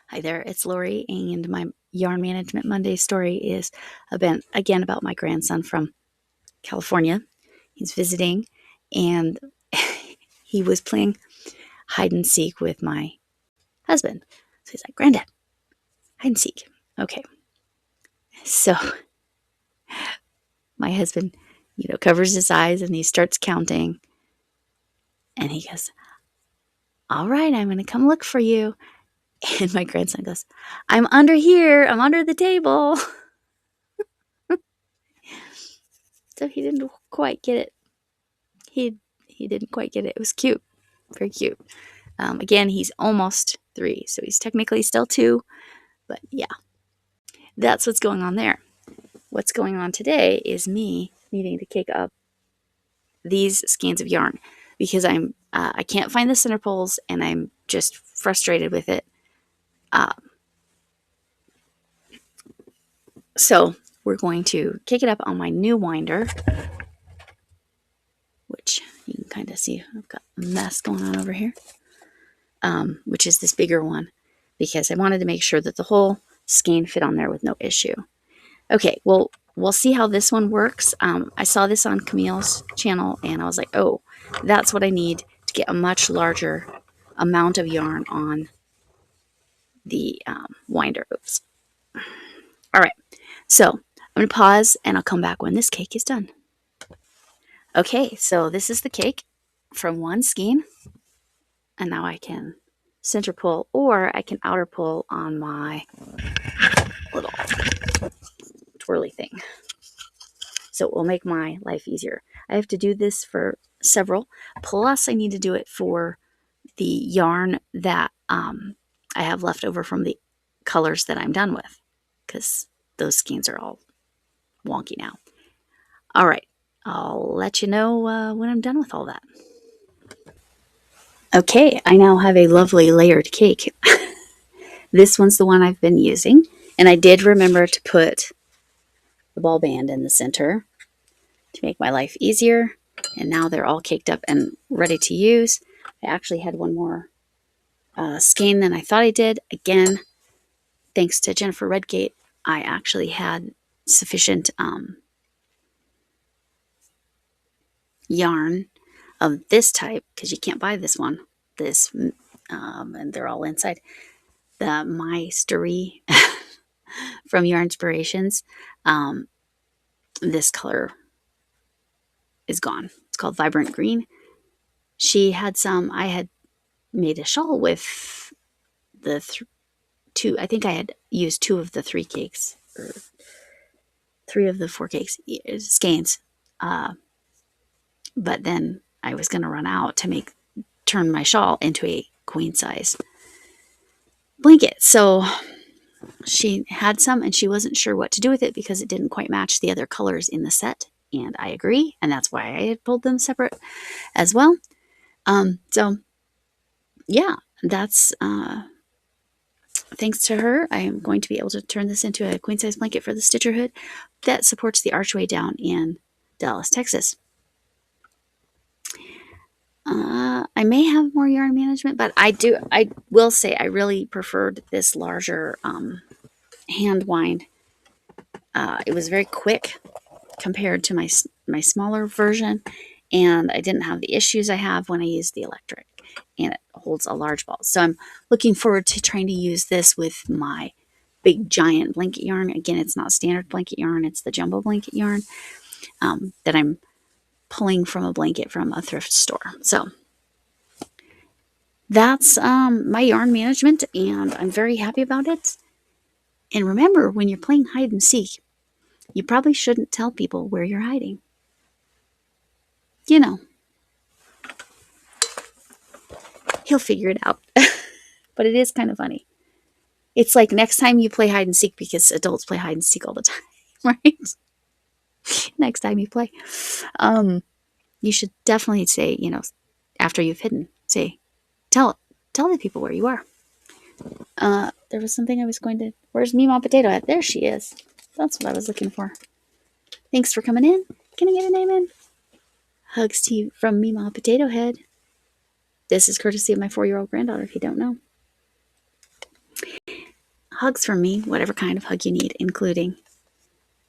Hi there, it's Lori, and my Yarn Management Monday story is again about my grandson from California. He's visiting, and he was playing hide and seek with my husband. So he's like, "Granddad, hide and seek." Okay, so my husband, covers his eyes and he starts counting, and he goes, "All right, I'm going to come look for you." And my grandson goes, "I'm under here. I'm under the table." So he didn't quite get it. He didn't quite get it. It was cute, very cute. Again, he's almost 3, so he's technically still 2. But yeah, that's what's going on there. What's going on today is me needing to cake up these skeins of yarn because I can't find the center poles and I'm just frustrated with it. So we're going to cake it up on my new winder, which you can kind of see I've got a mess going on over here, which is this bigger one, because I wanted to make sure that the whole skein fit on there with no issue. Okay, well, we'll see how this one works. I saw this on Camille's channel, and I was like, oh, that's what I need to get a much larger amount of yarn on the winder. Oops. All right, so I'm going to pause, and I'll come back when this cake is done. Okay, so this is the cake from one skein, and now I can center pull, or I can outer pull on my little twirly thing. So it will make my life easier. I have to do this for several, plus I need to do it for the yarn that I have left over from the colors that I'm done with, because those skeins are all wonky now. All right, I'll let you know when I'm done with all that. Okay, I now have a lovely layered cake. This one's the one I've been using, and I did remember to put the ball band in the center to make my life easier. And now they're all caked up and ready to use. I actually had one more skein than I thought I did. Again, thanks to Jennifer Redgate, I actually had sufficient yarn of this type, because you can't buy this one. And they're all inside. The Mystery from Yarnspirations. This color is gone. It's called Vibrant Green. She had some. I had made a shawl with the 2. I think I had used 2 of the 3 cakes, or 3 of the 4 cakes, skeins. But then I was going to run out to turn my shawl into a queen size blanket. So she had some, and she wasn't sure what to do with it because it didn't quite match the other colors in the set. And I agree, and that's why I had pulled them separate as well. So yeah, that's thanks to her, I am going to be able to turn this into a queen size blanket for the Stitcherhood that supports the Archway down in Dallas, Texas. I may have more yarn management, but I will say I really preferred this larger hand wind. It was very quick compared to my smaller version, and I didn't have the issues I have when I use the electric, and it holds a large ball. So I'm looking forward to trying to use this with my big giant blanket yarn. Again, it's not standard blanket yarn, it's the jumbo blanket yarn that I'm pulling from a blanket from a thrift store. So that's my yarn management, and I'm very happy about it. And remember, when you're playing hide and seek, you probably shouldn't tell people where you're hiding. You know, he'll figure it out. But it is kind of funny. It's like next time you play hide and seek, because adults play hide and seek all the time, right? Next time you play, you should definitely say, after you've hidden, say, tell the people where you are. There was something I was going to. Where's Meemaw Potato at? There she is. That's what I was looking for. Thanks for coming in. Can I get a name in? Hugs to you from Meemaw Potato Head. This is courtesy of my 4-year-old granddaughter, if you don't know. hugs from me, whatever kind of hug you need, including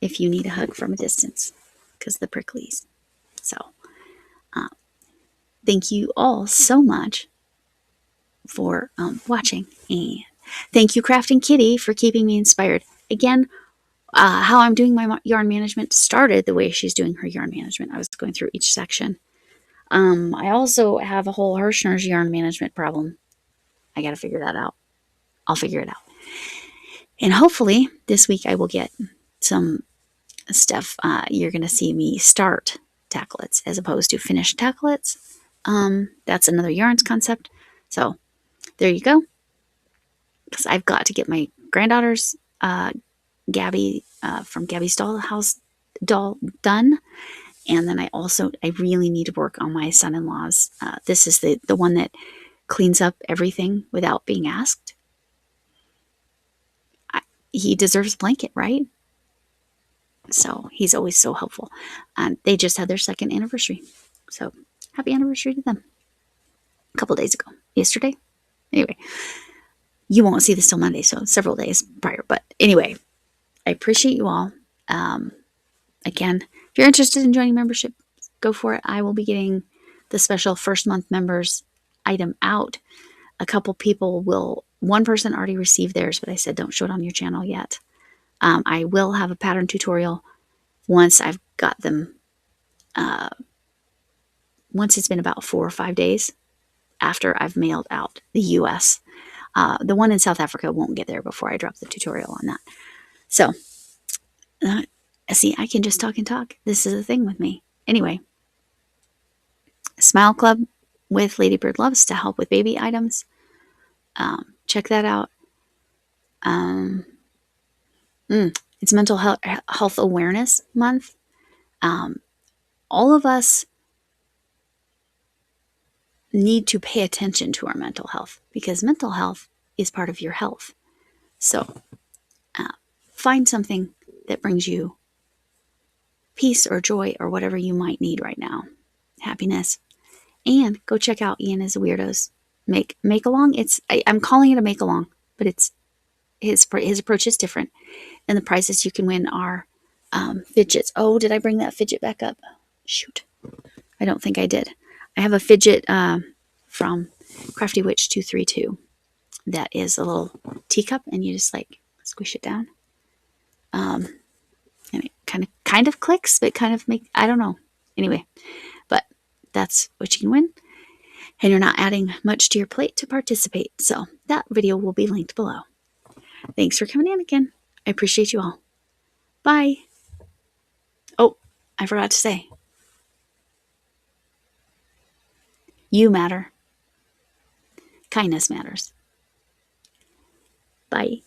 if you need a hug from a distance because of the pricklies. So, thank you all so much for watching. And thank you, Crafting Kitty, for keeping me inspired. Again, how I'm doing my yarn management started the way she's doing her yarn management. I was going through each section. I also have a whole Hirschner's yarn management problem. I got to figure that out. I'll figure it out. And hopefully this week I will get some stuff. You're going to see me start tacklets as opposed to finish tacklets. That's another yarns concept. So there you go. Because I've got to get my granddaughter's Gabby from Gabby's Dollhouse doll done. And then I really need to work on my son-in-law's. This is the one that cleans up everything without being asked. He deserves a blanket, right? So he's always so helpful. They just had their 2nd anniversary. So happy anniversary to them. A couple days ago. Yesterday? Anyway. You won't see this till Monday, so several days prior. But anyway, I appreciate you all. Again, if you're interested in joining membership, go for it. I will be getting the special first month members item out. A couple people will, one person already received theirs, but I said don't show it on your channel yet. I will have a pattern tutorial once I've got them, once it's been about 4 or 5 days after I've mailed out the US. The one in South Africa won't get there before I drop the tutorial on that. So, see, I can just talk and talk. This is the thing with me. Anyway, Smile Club with Ladybird Loves to help with baby items. Check that out. It's Mental Health Awareness Month. All of us need to pay attention to our mental health because mental health is part of your health. So find something that brings you peace or joy or whatever you might need right now. Happiness. And go check out Ian is a Weirdos make along. I'm calling it a make along, but it's his approach is different. And the prizes you can win are fidgets. Oh, did I bring that fidget back up? Shoot. I don't think I did. I have a fidget from Crafty Witch 232 that is a little teacup, and you just like squish it down. And it kind of clicks, but kind of I don't know. Anyway, but that's what you can win. And you're not adding much to your plate to participate. So that video will be linked below. Thanks for coming in again. I appreciate you all. Bye. Oh, I forgot to say. You matter. Kindness matters. Bye.